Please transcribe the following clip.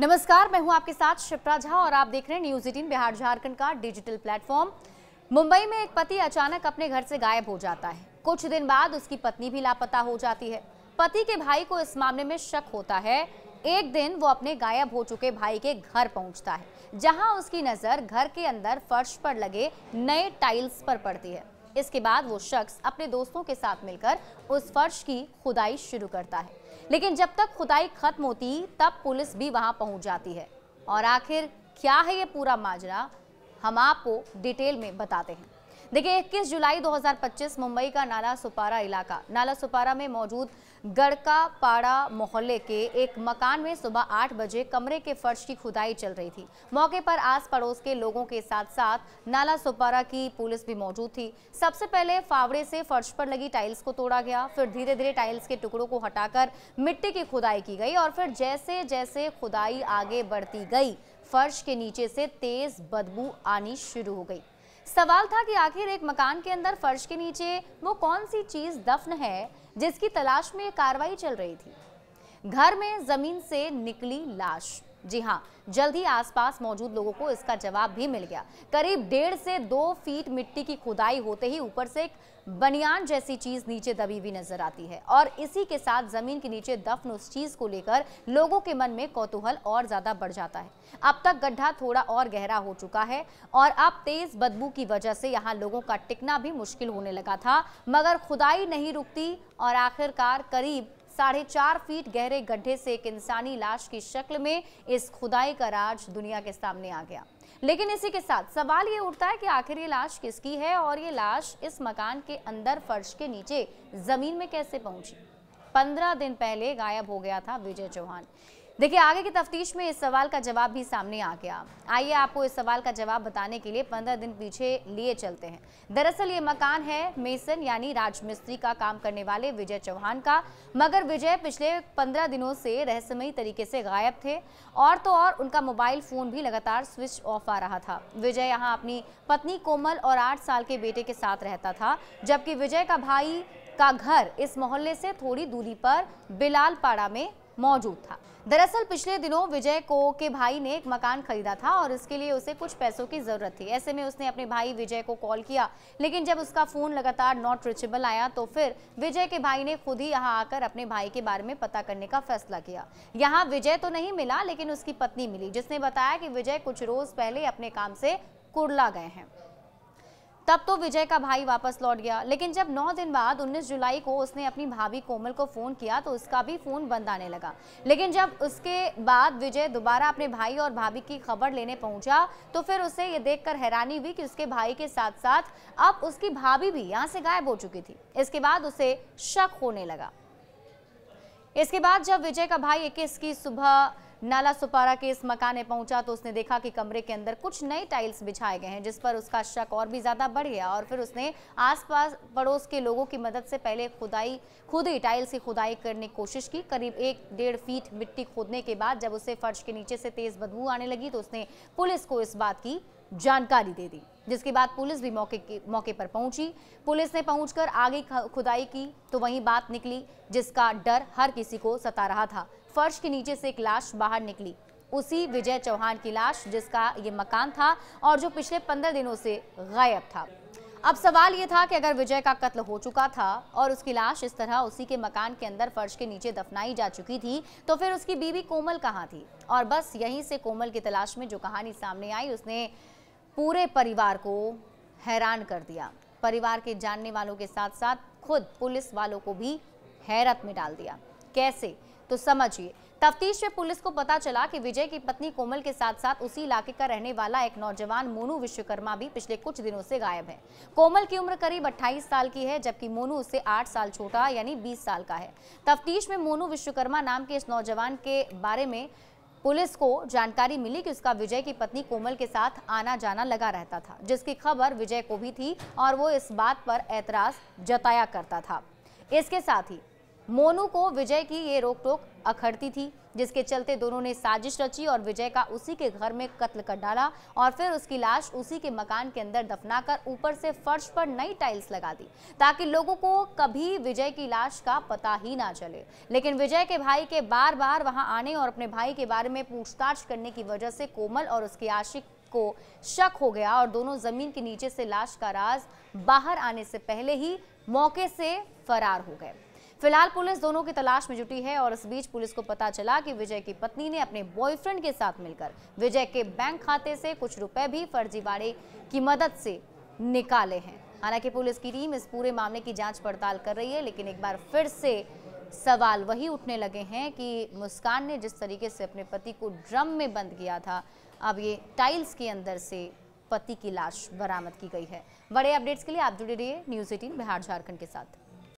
नमस्कार, मैं हूं आपके साथ शिप्रा झा और आप देख रहे हैं न्यूज़ 18 बिहार झारखंड का डिजिटल प्लेटफॉर्म। मुंबई में एक पति अचानक अपने घर से गायब हो जाता है। कुछ दिन बाद उसकी पत्नी भी लापता हो जाती है। पति के भाई को इस मामले में शक होता है। एक दिन वो अपने गायब हो चुके भाई के घर पहुंचता है, जहां उसकी नजर घर के अंदर फर्श पर लगे नए टाइल्स पर पड़ती है। इसके बाद वो शख्स अपने दोस्तों के साथ मिलकर उस फर्श की खुदाई शुरू करता है, लेकिन जब तक खुदाई खत्म होती तब पुलिस भी वहां पहुंच जाती है। और आखिर क्या है ये पूरा माजरा, हम आपको डिटेल में बताते हैं। देखिए, 21 जुलाई 2025 मुंबई का नाला सुपारा इलाका, नाला सुपारा में मौजूद गड़का पाड़ा मोहल्ले के एक मकान में सुबह 8 बजे कमरे के फर्श की खुदाई चल रही थी। मौके पर आस पड़ोस के लोगों के साथ साथ नाला सुपारा की पुलिस भी मौजूद थी। सबसे पहले फावड़े से फर्श पर लगी टाइल्स को तोड़ा गया, फिर धीरे धीरे टाइल्स के टुकड़ों को हटाकर मिट्टी की खुदाई की गई और फिर जैसे जैसे खुदाई आगे बढ़ती गई, फर्श के नीचे से तेज बदबू आनी शुरू हो गई। सवाल था कि आखिर एक मकान के अंदर फर्श के नीचे वो कौन सी चीज दफन है जिसकी तलाश में कार्रवाई चल रही थी। घर में जमीन से निकली लाश। जी हाँ, जल्द ही आसपास मौजूद लोगों को इसका जवाब भी मिल गया। करीब 1.5 से 2 फीट मिट्टी की खुदाई होते ही ऊपर से एक बनियान जैसी चीज नीचे दबी हुई नजर आती है और इसी के साथ जमीन के नीचे दफन उस चीज को लेकर लोगों के मन में कौतूहल और ज्यादा बढ़ जाता है। अब तक गड्ढा थोड़ा और गहरा हो चुका है और अब तेज बदबू की वजह से यहाँ लोगों का टिकना भी मुश्किल होने लगा था, मगर खुदाई नहीं रुकती और आखिरकार करीब 4.5 फीट गहरे गड्ढे से एक इंसानी लाश की शक्ल में इस खुदाई का राज दुनिया के सामने आ गया। लेकिन इसी के साथ सवाल ये उठता है कि आखिर ये लाश किसकी है और ये लाश इस मकान के अंदर फर्श के नीचे जमीन में कैसे पहुंची। 15 दिन पहले गायब हो गया था विजय चौहान। देखिए, आगे की तफ्तीश में इस सवाल का जवाब भी सामने आ गया। आइए आपको इस सवाल का जवाब बताने के लिए 15 दिन पीछे लिए चलते हैं। दरअसल ये मकान है मेसन यानी राजमिस्त्री का काम करने वाले विजय चौहान का, मगर विजय पिछले 15 दिनों से रहस्यमयी तरीके से गायब थे और तो और उनका मोबाइल फोन भी लगातार स्विच ऑफ आ रहा था। विजय यहाँ अपनी पत्नी कोमल और 8 साल के बेटे के साथ रहता था, जबकि विजय का भाई का घर इस मोहल्ले से थोड़ी दूरी पर बिलालपाड़ा में मौजूद था। दरअसल पिछले दिनों विजय को के भाई ने एक मकान खरीदा था और इसके लिए उसे कुछ पैसों की जरूरत थी। ऐसे में उसने अपने भाई विजय को कॉल किया, लेकिन जब उसका फोन लगातार नॉट रीचेबल आया तो फिर विजय के भाई ने खुद ही यहां आकर अपने भाई के बारे में पता करने का फैसला किया। यहां विजय तो नहीं मिला, लेकिन उसकी पत्नी मिली, जिसने बताया कि विजय कुछ रोज पहले अपने काम से कुर्ला गए हैं। तब तो विजय का भाई वापस लौट गया, लेकिन जब 9 दिन बाद 19 जुलाई को उसने अपनी भाभी कोमल को फोन किया तो उसका भी फोन बंद आने लगा। लेकिन जब उसके बाद विजय दोबारा अपने भाई और भाभी की खबर लेने पहुंचा तो फिर उसे ये देखकर हैरानी हुई कि उसके भाई के साथ साथ अब उसकी भाभी भी यहां से गायब हो चुकी थी। इसके बाद उसे शक होने लगा। इसके बाद जब विजय का भाई 21 की सुबह नाला सुपारा के इस मकान में पहुंचा तो उसने देखा कि कमरे के अंदर कुछ नए टाइल्स बिछाए गए हैं, जिस पर उसका शक और भी ज्यादा बढ़ गया और फिर उसने आसपास पड़ोस के लोगों की मदद से पहले खुद ही टाइल्स की खुदाई करने की कोशिश की। करीब 1-1.5 फीट मिट्टी खोदने के बाद जब उसे फर्श के नीचे से तेज बदबू आने लगी तो उसने पुलिस को इस बात की जानकारी दे दी, जिसके बाद पुलिस भी मौके पर पहुंची। पुलिस ने पहुंचकर आगे खुदाई की तो वही बात निकली जिसका डर हर किसी को सता रहा था। फर्श के नीचे से एक लाश बाहर निकली, उसी विजय चौहान की लाश जिसका ये मकान था और जो पिछले 15 दिनों से गायब था। अब सवाल ये था कि अगर विजय का कत्ल हो चुका था और उसकी लाश इस तरह उसी के मकान के अंदर फर्श के नीचे दफनाई जा चुकी थी तो फिर उसकी बीवी कोमल कहाँ थी। और बस यहीं से कोमल की तलाश में जो कहानी सामने आई उसने पूरे परिवार को हैरान कर दिया। परिवार के जानने वालों के साथ साथ खुद पुलिस वालों को भी हैरत में डाल दिया। कैसे, तो समझिए। तफ्तीश में पुलिस को पता चला कि विजय की पत्नी कोमल के साथ साथ उसी इलाके का रहने वाला एक नौजवान मोनू विश्वकर्मा भी पिछले कुछ दिनों से गायब है। कोमल की उम्र करीब 28 साल की है, जबकि मोनू उससे 8 साल छोटा यानी 20 साल का है। तफ्तीश में मोनू विश्वकर्मा नाम के इस नौजवान के बारे में पुलिस को जानकारी मिली कि उसका विजय की पत्नी कोमल के साथ आना जाना लगा रहता था, जिसकी खबर विजय को भी थी और वो इस बात पर एतराज जताया करता था। इसके साथ ही मोनू को विजय की ये रोक टोक अखड़ती थी जिसके चलते दोनों ने साजिश रची और विजय का उसी के घर में कत्ल कर डाला और फिर उसकी लाश उसी के मकान के अंदर दफनाकर ऊपर से फर्श पर नई टाइल्स लगा दी ताकि लोगों को कभी विजय की लाश का पता ही ना चले। लेकिन विजय के भाई के बार बार वहां आने और अपने भाई के बारे में पूछताछ करने की वजह से कोमल और उसके आशिक को शक हो गया और दोनों जमीन के नीचे से लाश का राज बाहर आने से पहले ही मौके से फरार हो गए। फिलहाल पुलिस दोनों की तलाश में जुटी है और इस बीच पुलिस को पता चला कि विजय की पत्नी ने अपने बॉयफ्रेंड के साथ मिलकर विजय के बैंक खाते से कुछ रुपए भी फर्जीवाड़े की मदद से निकाले हैं। हालांकि पुलिस की टीम इस पूरे मामले की जांच पड़ताल कर रही है, लेकिन एक बार फिर से सवाल वही उठने लगे हैं कि मुस्कान ने जिस तरीके से अपने पति को ड्रम में बंद किया था, अब ये टाइल्स के अंदर से पति की लाश बरामद की गई है। बड़े अपडेट्स के लिए आप जुड़े रहिए न्यूज़ 18 बिहार झारखंड के साथ।